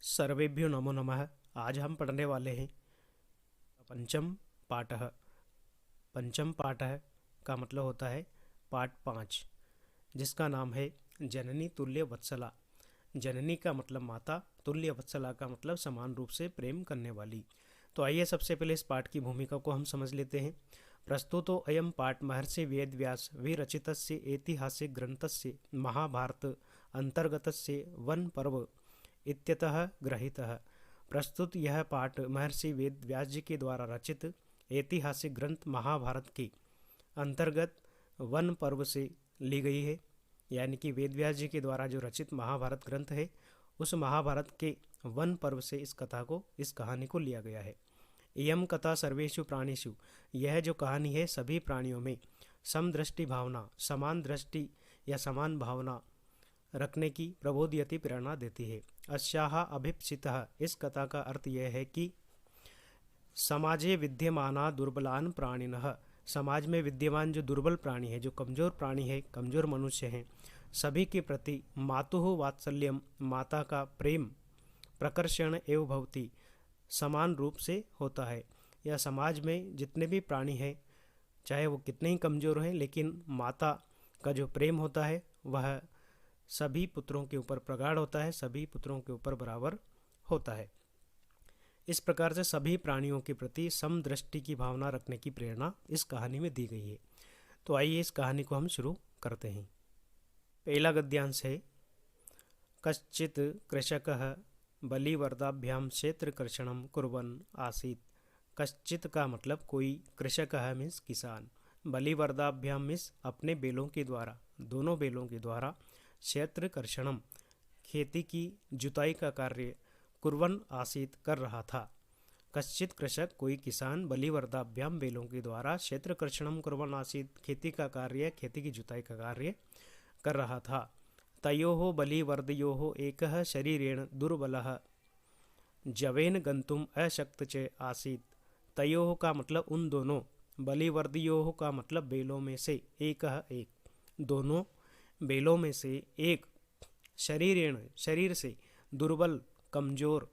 सर्वेभ्यो नमो नमः। आज हम पढ़ने वाले हैं पंचम पाठः। पंचम पाठः का मतलब होता है पाठ 5, जिसका नाम है जननी तुल्य वत्सला। जननी का मतलब माता, तुल्य वत्सला का मतलब समान रूप से प्रेम करने वाली। तो आइए सबसे पहले इस पाठ की भूमिका को हम समझ लेते हैं। प्रस्तुतो अयम पाठ महर्षि वेदव्यास विरचितस्य ऐतिहासिक ग्रंथस्य महाभारत अंतर्गतस्य वन पर्व इत्यतः ग्रहीतः। प्रस्तुत यह पाठ महर्षि वेद व्यास जी के द्वारा रचित ऐतिहासिक ग्रंथ महाभारत के अंतर्गत वन पर्व से ली गई है। यानी कि वेद व्यास जी के द्वारा जो रचित महाभारत ग्रंथ है, उस महाभारत के वन पर्व से इस कहानी को लिया गया है। इयम कथा सर्वेषु प्राणिषु, यह जो कहानी है सभी प्राणियों में समदृष्टि भावना, समान दृष्टि या समान भावना रखने की प्रबोधयति प्रेरणा देती है। अस्याः अभीप्सितः, इस कथा का अर्थ यह है कि समाजे विद्यमाना दुर्बलान प्राणिनः, समाज में विद्यमान जो दुर्बल प्राणी है, जो कमजोर प्राणी है, कमजोर मनुष्य हैं, सभी के प्रति मातुः वात्सल्यम, माता का प्रेम प्रकर्षण एव भवति, समान रूप से होता है। या समाज में जितने भी प्राणी हैं, चाहे वो कितने ही कमजोर हैं, लेकिन माता का जो प्रेम होता है वह सभी पुत्रों के ऊपर प्रगाढ़ होता है, सभी पुत्रों के ऊपर बराबर होता है। इस प्रकार से सभी प्राणियों के प्रति समदृष्टि की भावना रखने की प्रेरणा इस कहानी में दी गई है। तो आइए इस कहानी को हम शुरू करते हैं। पहला गद्यांश है, कश्चित् कृषकः बलिवर्दाभ्याम क्षेत्रकर्षणं कुर्वन् आसीत्। कश्चित् का मतलब कोई, कृषकः मीन्स किसान, बलिवर्दाभ्याम मीन्स अपने बेलों के द्वारा, दोनों बेलों के द्वारा, क्षेत्रकर्षणम खेती की जुताई का कार्य, कुर्वन आसीत कर रहा था। कश्चित कृषक कोई किसान, बलिवर्दाभ्याम बेलों के द्वारा, क्षेत्रकर्षणम कुर्वन आसीत खेती का कार्य, खेती की जुताई का कार्य कर रहा था। तयोः बलिवर्दयोः एकः शरीरेण दुर्बलः जवेन गंतुम अशक्त च आसीत। तयोः का मतलब उन दोनों, बलिवर्दयोः का मतलब बेलों में से, एकः एक, दोनों बेलों में से एक, शरीरेण शरीर से, दुर्बल कमजोर,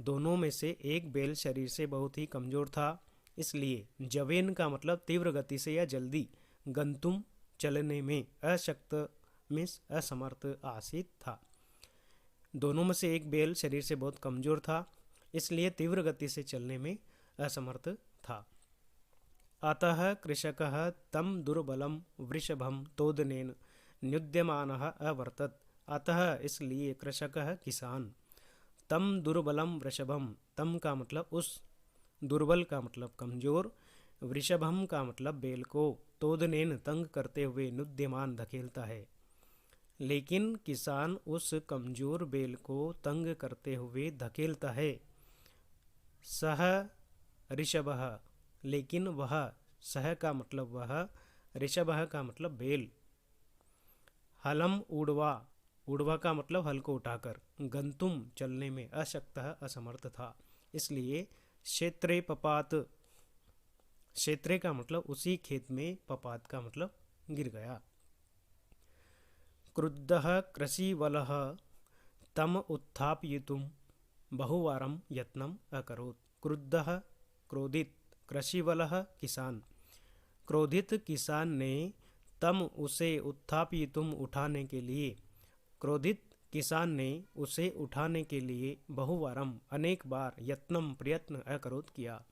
दोनों में से एक बेल शरीर से बहुत ही कमजोर था, इसलिए जवेन का मतलब तीव्र गति से या जल्दी, गंतुम चलने में, अशक्त मीन्स असमर्थ, आसित था। दोनों में से एक बेल शरीर से बहुत कमजोर था, इसलिए तीव्र गति से चलने में असमर्थ था। अतः कृषकः तं दुर्बलं वृषभं तोदनेन न्युद्यमानः अवर्तत। अतः इसलिए कृषकः किसान, तम दुर्बलम वृषभम, तम का मतलब उस, दुर्बल का मतलब कमजोर, वृषभम का मतलब बेल को, तोदनेन तंग करते हुए, नुद्यमान धकेलता है। लेकिन किसान उस कमजोर बेल को तंग करते हुए धकेलता है। सह ऋषभः, लेकिन वह, सह का मतलब वह, ऋषभः का मतलब बेल, हलम ऊडवा, ऊडवा का मतलब हल को उठाकर, गंतुम चलने में, अशक्तः असमर्थ था, इसलिए क्षेत्रे पपात, क्षेत्रे का मतलब उसी खेत में, पपात का मतलब गिर गया। क्रुद्धः कृषिवलः तम उत्थापयितुं बहुवारं यत्नम् अकरोत्। क्रुद्धः क्रोधित, कृषिवलः किसान, क्रोधित किसान ने, तम उसे, उत्थापयितुम उठाने के लिए, क्रोधित किसान ने उसे उठाने के लिए, बहुवारम अनेक बार, यत्नम प्रयत्न, अकरोत् किया।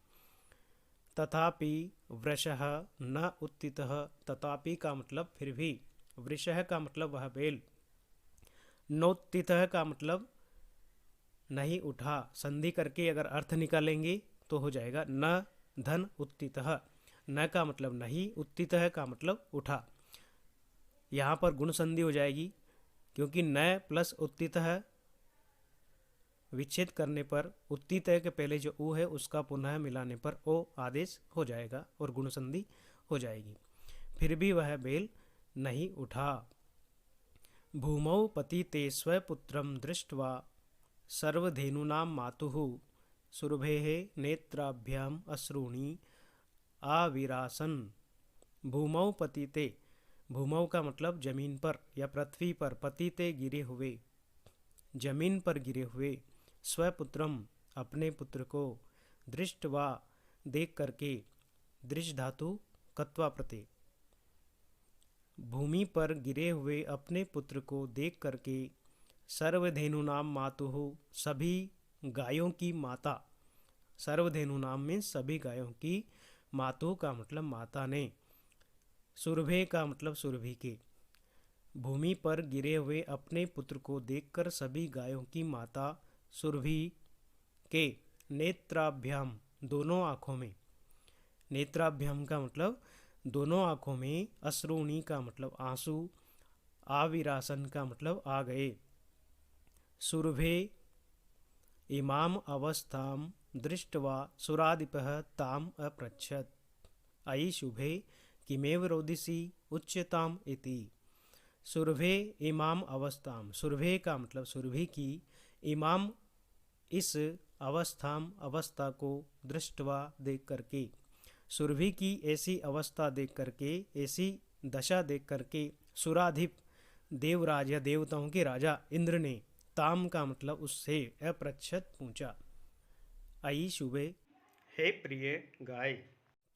तथापि वृषः न उत्थितः, तथापि का मतलब फिर भी, वृषः का मतलब वह बेल, नोत्थितः का मतलब नहीं उठा, संधि करके अगर अर्थ निकालेंगे तो हो जाएगा न धन उत्थितः, न का मतलब नहीं, उत्थितः का मतलब उठा। यहाँ पर गुण संधि हो जाएगी, क्योंकि न प्लस उत्थितः विच्छेद करने पर, उत्थितः के पहले जो उ है उसका पुनः मिलाने पर ओ आदेश हो जाएगा और गुण संधि हो जाएगी। फिर भी वह बेल नहीं उठा। भूमौ पतिते स्वपुत्रं दृष्ट्वा सर्वधेनूनां मातुः सुरभेः नेत्राभ्याम अश्रूणि आविरासन। भूमौ पतिते, भूमौ का मतलब जमीन पर या पृथ्वी पर, पतिते गिरे हुए, जमीन पर गिरे हुए स्वपुत्रम अपने पुत्र को दृष्टवा देख करके दृश धातु कत्वा प्रत्यय भूमि पर गिरे हुए अपने पुत्र को देख करके सर्वधेनु नाम मातुः सभी गायों की माता सर्वधेनु नाम में सभी गायों की मातु का मतलब माता ने सुरभे का मतलब सुरभि के भूमि पर गिरे हुए अपने पुत्र को देखकर सभी गायों की माता सुरभि के नेत्राभ्याम दोनों आँखों में नेत्राभ्याम का मतलब दोनों आँखों में अश्रुणी का मतलब आंसू आविरासन का मतलब आ गए सुरभे इमाम अवस्थाम दृष्ट्वा सुराधिपः ताम अपृच्छत् अयि शुभे किमेव रोदिसी उच्यताम इति सुरभे इमाम अवस्थाम सुरभे का मतलब सुरभि की इमाम इस अवस्थाम अवस्था को दृष्टवा देख करके सुरभि की ऐसी अवस्था देख करके ऐसी दशा देख करके सुराधिप देवराज या देवताओं के राजा इंद्र ने ताम का मतलब उससे अपृच्छत पूछा अयि शुभे हे प्रिय गाय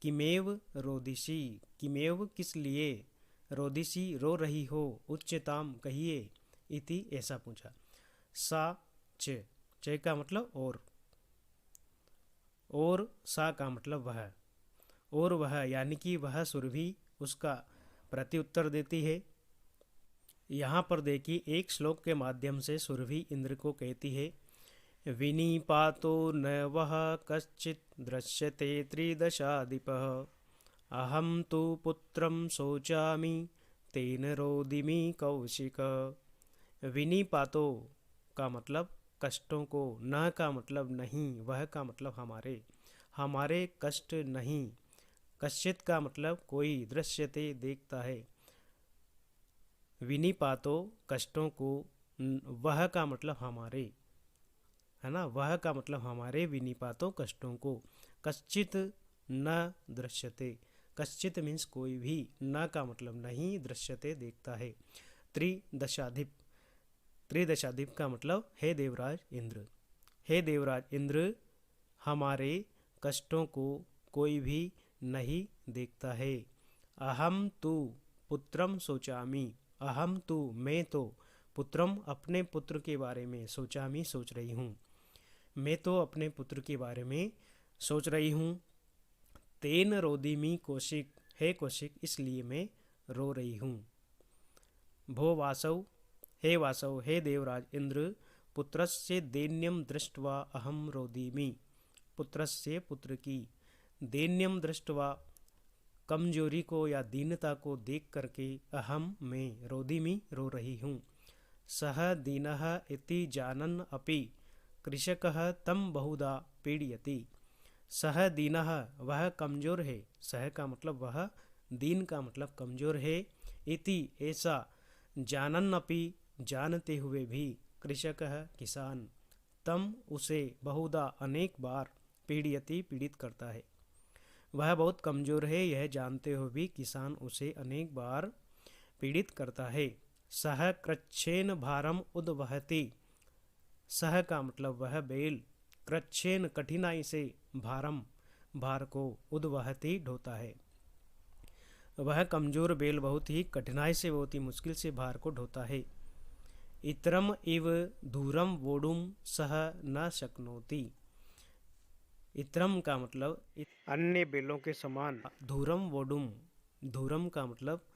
किमेव रोदिसी किमेव किस लिए रोदिसी रो रही हो उच्चताम कहिए इति ऐसा पूछा सा च च का मतलब और सा का मतलब वह और वह यानी कि वह सुरभि उसका प्रत्युत्तर देती है। यहाँ पर देखिए एक श्लोक के माध्यम से सुरभि इंद्र को कहती है विनीपातो न वह कश्चित् दृश्यते त्रिदशाधिपः अहम तो पुत्रम शोचामि तेन रोदिमि कौशिक विनीपातो का मतलब कष्टों को न का मतलब नहीं वह का मतलब हमारे कष्ट नहीं कश्चित का मतलब कोई दृश्यते देखता है विनिपातो कष्टों को वह का मतलब हमारे है ना वह का मतलब हमारे विनिपातो कष्टों को कश्चित न दृश्यते कश्चित मीन्स कोई भी न का मतलब नहीं दृश्यते देखता है त्रिदशाधिप त्रिदशाधिप का मतलब हे देवराज इंद्र हमारे कष्टों को कोई भी नहीं देखता है अहम तु पुत्रम सोचामी अहम तु मैं तो पुत्रम अपने पुत्र के बारे में सोचामी सोच रही हूँ मैं तो अपने पुत्र के बारे में सोच रही हूँ तेन रोदिमी कौशिक हे कौशिक इसलिए मैं रो रही हूँ भो वासव हे देवराज इंद्र पुत्रस्य दैन्यम दृष्ट्वा अहम रोदिमी पुत्रस्य पुत्र की दैन्यम दृष्ट्वा कमजोरी को या दीनता को देख करके अहम मैं रोदिमी रो रही हूँ सह दीनः इति जानन् अपि कृषकः तम बहुधा पीड़यति सह दीनः वह कमजोर है सह का मतलब वह दीन का मतलब कमजोर है इति ऐसा जानन् अपि जानते हुए भी कृषकः किसान तम उसे बहुधा अनेक बार पीड़यति पीड़ित करता है वह बहुत कमजोर है यह जानते हुए भी किसान उसे अनेक बार पीड़ित करता है सह कृच्छेन भारम उद्वहति सह का मतलब वह बैल कृच्छेन कठिनाई से भार को उद्वहति ढोता है वह कमजोर बैल बहुत ही कठिनाई से बहुत ही मुश्किल से भार को ढोता है इतरम इव धूरम वोडुम सह न शक्नोति इतरम का मतलब अन्य बेलों के समान धूरम वोडुम धूरम का मतलब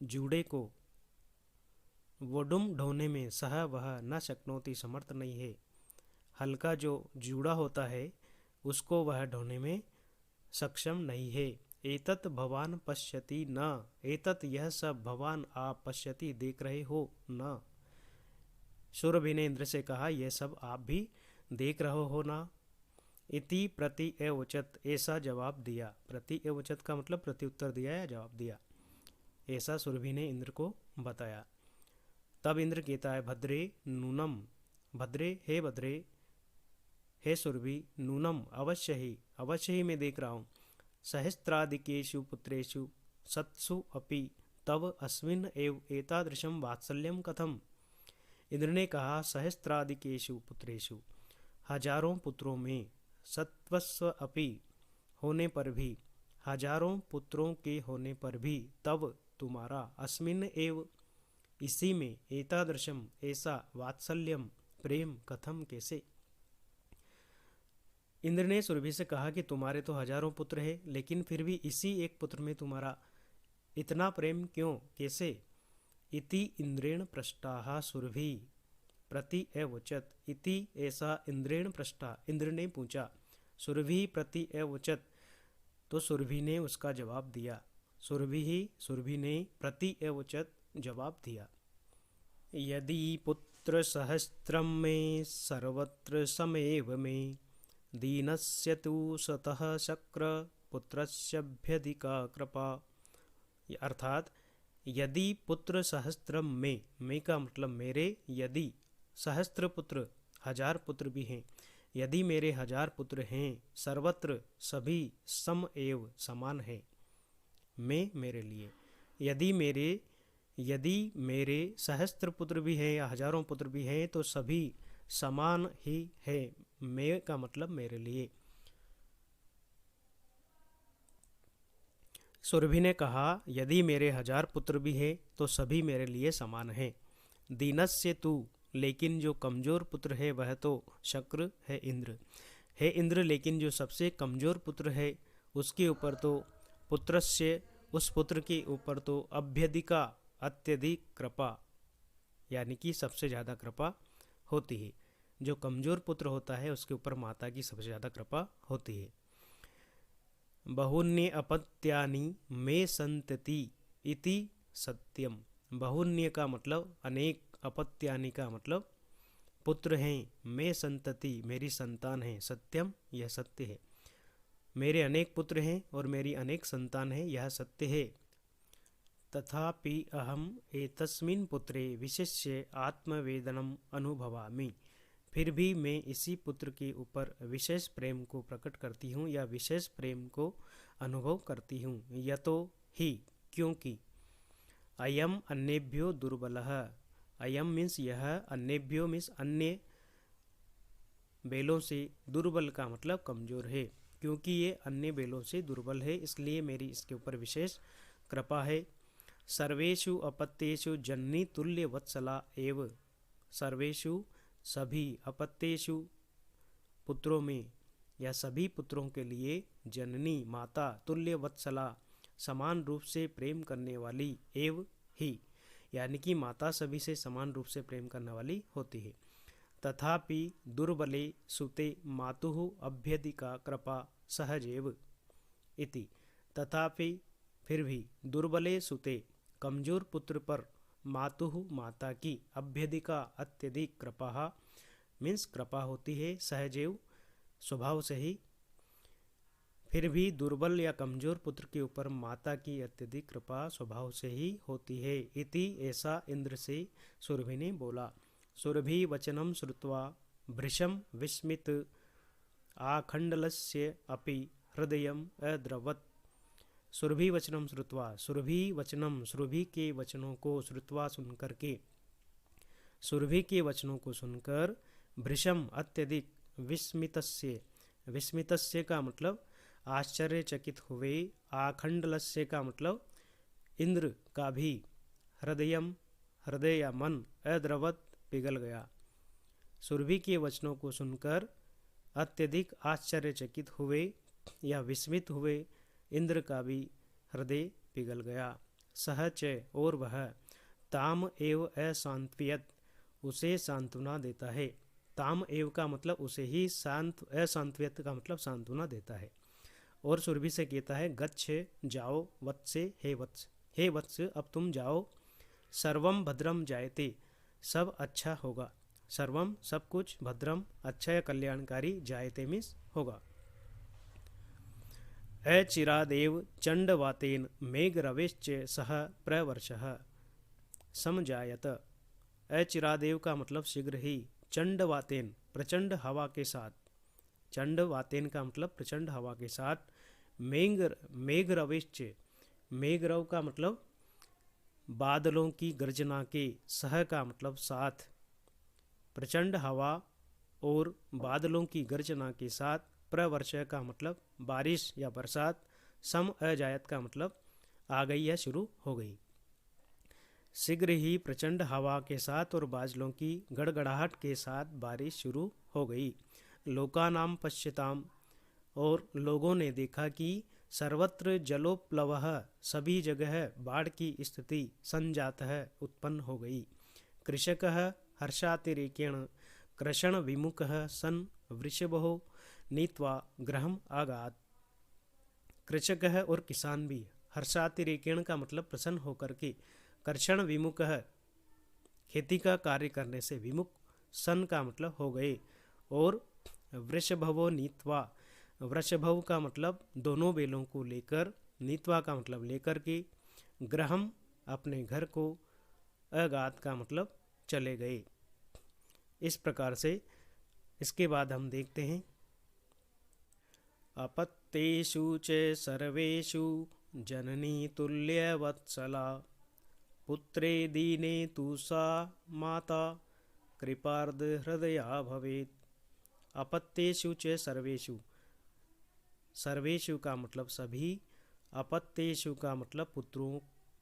जूड़े को वोडुम ढोने में सह वह न शक्नोति समर्थ नहीं है हल्का जो जूड़ा होता है उसको वह ढोने में सक्षम नहीं है एतत् भवान पश्यति न एतत् यह सब भवान आप पश्यति देख रहे हो न सुरभि ने इंद्र से कहा यह सब आप भी देख रहे हो ना इति प्रति एवचत ऐसा जवाब दिया प्रति एवचत का मतलब प्रत्युत्तर दिया या जवाब दिया ऐसा सुरभि ने इंद्र को बताया तब इंद्र कहता है भद्रे हे सुरभि नूनम अवश्य ही मैं देख रहा हूँ सहस्त्राधिकेषु पुत्रेषु सत्सु अपि तव अस्मिन् एव एतादृशं वात्सल्यं कथम इंद्र ने कहा, सहस्त्राधिकेषु पुत्रेषु, हजारों पुत्रों में, सत्वस्व अपि, होने पर भी, हजारों पुत्रों के होने पर भी, तब तुम्हारा अस्मिन् एव, इसी में, एतादृशम, ऐसा, वात्सल्यम, प्रेम, कथम, कैसे। इंद्र ने सुरभि से कहा कि तुम्हारे तो हजारों पुत्र हैं, लेकिन फिर भी इसी एक पुत्र में तुम्हारा इतना प्रेम क्यों, कैसे। इति इंद्रेण पृष्टाः सुरभि प्रति एवचत। इति ऐसा इंद्रेण पृष्टा, इंद्र ने पूछा, सुरभि प्रति एवचत, तो सुरभि ने उसका जवाब दिया। सुरभि ने प्रति एवचत जवाब दिया। यदि पुत्र सहस्त्रम में सर्वत्र समेव में, दीनस्य तु सतः शक्र पुत्रस्यभ्यधिका कृपा। अर्थात यदि पुत्र सहस्त्रम में का मतलब मेरे, यदि सहस्त्र पुत्र, हजार पुत्र भी हैं, यदि मेरे हजार पुत्र हैं, सर्वत्र सभी, सम एव समान है, में मेरे लिए, यदि मेरे सहस्त्र पुत्र भी हैं या हजारों पुत्र भी हैं तो सभी समान ही है, में का मतलब मेरे लिए। सुरभि ने कहा, यदि मेरे हजार पुत्र भी हैं तो सभी मेरे लिए समान हैं। दीनस्य तु, लेकिन जो कमजोर पुत्र है वह तो, शक्र है इंद्र, है इंद्र, लेकिन जो सबसे कमजोर पुत्र है उसके ऊपर तो, पुत्रस्य, उस पुत्र के ऊपर तो, अभ्यधिका, अत्यधिक कृपा, यानी कि सबसे ज़्यादा कृपा होती है। जो कमजोर पुत्र होता है उसके ऊपर माता की सबसे ज़्यादा कृपा होती है। बहुन्य अपत्यानि मे संतति इति सत्यम। बहुन्य का मतलब अनेक, अपत्यानि का मतलब पुत्र हैं, मे संतति, मेरी संतान है, सत्यम, यह सत्य है। मेरे अनेक पुत्र हैं और मेरी अनेक संतान है, यह सत्य है। तथापि अहम एतस्मिन् पुत्रे विशिष्य आत्मवेदनम अनुभवामि। फिर भी मैं इसी पुत्र के ऊपर विशेष प्रेम को प्रकट करती हूँ या विशेष प्रेम को अनुभव करती हूँ। यतो ही, क्योंकि, अयम अन्येभ्यो दुर्बलः, अयम मीन्स यह, अन्येभ्यो मीन्स अन्य बेलों से, दुर्बल का मतलब कमजोर है, क्योंकि ये अन्य बेलों से दुर्बल है इसलिए मेरी इसके ऊपर विशेष कृपा है। सर्वेषु अपत्येषु जननी तुल्य वत्सला एव। सर्वेषु, सभी, अपत्येषु, पुत्रों में, या सभी पुत्रों के लिए, जननी, माता, तुल्य वत्सला, समान रूप से प्रेम करने वाली, एव, ही, यानी कि माता सभी से समान रूप से प्रेम करने वाली होती है। तथापि दुर्बले सुते मातुः अभ्यधिका कृपा सहजेव इति। तथापि, फिर भी, दुर्बले सुते, कमजोर पुत्र पर, मातुः, माता की, अभ्यधिका, अत्यधिक, कृपा मीन्स कृपा होती है, सहजेव, स्वभाव से ही। फिर भी दुर्बल या कमजोर पुत्र के ऊपर माता की अत्यधिक कृपा स्वभाव से ही होती है। इति, ऐसा इंद्र से सुरभि ने बोला। सुरभि वचनम श्रुत्वा भृशं विस्मित आखंडलस्य अपि हृदयम अद्रवत्। सुरभि वचनम श्रुत्वा, सुरभि वचनम, सुरभि के वचनों को, श्रुत्वा सुनकर के, सुरभि के वचनों को सुनकर, भृशम अत्यधिक, विस्मितस्य, विस्मितस्य का मतलब आश्चर्यचकित हुए, आखंडलस्य का मतलब इंद्र का भी, हृदयम, हृदय या मन, अद्रवत, पिघल गया। सुरभि के वचनों को सुनकर अत्यधिक आश्चर्यचकित हुए या विस्मित हुए इंद्र का भी हृदय पिघल गया। सह च, और वह, ताम एव असांत्वयत, उसे सांत्वना देता है। ताम एव का मतलब उसे ही, असांत्वयत का मतलब सांत्वना देता है। और सुरभि से कहता है, गच्छ, जाओ, वत्से, हे वत्स, हे वत्स, अब तुम जाओ, सर्वम भद्रम जायते, सब अच्छा होगा, सर्वम सब कुछ, भद्रम अच्छा या कल्याणकारी, जायते मीन्स होगा। अचिरादेव चंडवातेन मेघरवेश्च सह प्रवर्षः समजायत। अचिरादेव का मतलब शीघ्र ही, चंडवातेन, प्रचंड हवा के साथ, चंडवातेन का मतलब प्रचंड हवा के साथ, मेघरवेश्च, मेघरव का मतलब बादलों की गर्जना के, सह का मतलब साथ, प्रचंड हवा और बादलों की गर्जना के साथ, प्रवर्ष का मतलब बारिश या बरसात, सम अजायत का मतलब आ गई या शुरू हो गई। शीघ्र ही प्रचंड हवा के साथ और बादलों की गड़गड़ाहट के साथ बारिश शुरू हो गई। लोकानाम पश्यताम, और लोगों ने देखा कि सर्वत्र जलोप्लवः, सभी जगह बाढ़ की स्थिति, संजातः उत्पन्न हो गई। कृषकः हर्षातिरेकेण कृषण विमुखः सन् वृषभो नीत्वा गृहम् आगात्। कृषक है और किसान भी हर्षातिरेकेण का मतलब प्रसन्न होकर के, कर्षण विमुख है खेती का कार्य करने से विमुख, सन का मतलब हो गए, और वृषभवो नीत्वा, वृषभव का मतलब दोनों बेलों को लेकर, नीत्वा का मतलब लेकर के, गृहम अपने घर को, अगात का मतलब चले गए। इस प्रकार से इसके बाद हम देखते हैं अपत्येषु च सर्वेषु जननी तुल्यवत्सला, पुत्रे दीने तु सा माता कृपार्ध हृदया भवेत्। अपत्येषु च सर्वेषु, सर्वेषु का मतलब सभी, अपत्येषु का मतलब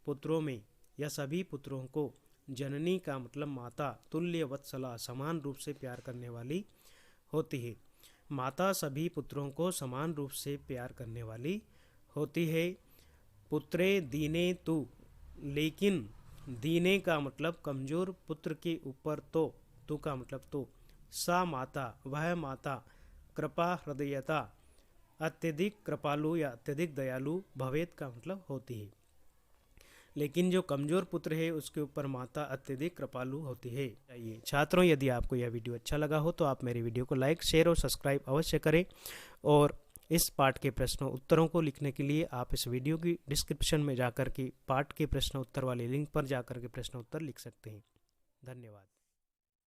पुत्रों में या सभी पुत्रों को, जननी का मतलब माता, तुल्य वत्सला समान रूप से प्यार करने वाली होती है। माता सभी पुत्रों को समान रूप से प्यार करने वाली होती है। पुत्रे दीने तु, लेकिन दीने का मतलब कमजोर पुत्र के ऊपर, तो का मतलब तो, सा माता वह माता, कृपा हृदयता अत्यधिक कृपालु या अत्यधिक दयालु, भवेत का मतलब होती है। लेकिन जो कमजोर पुत्र है उसके ऊपर माता अत्यधिक कृपालु होती है। चाहिए छात्रों, यदि आपको यह वीडियो अच्छा लगा हो तो आप मेरे वीडियो को लाइक, शेयर और सब्सक्राइब अवश्य करें। और इस पाठ के प्रश्नों उत्तरों को लिखने के लिए आप इस वीडियो की डिस्क्रिप्शन में जाकर के पाठ के प्रश्न उत्तर वाले लिंक पर जाकर के प्रश्न उत्तर लिख सकते हैं। धन्यवाद।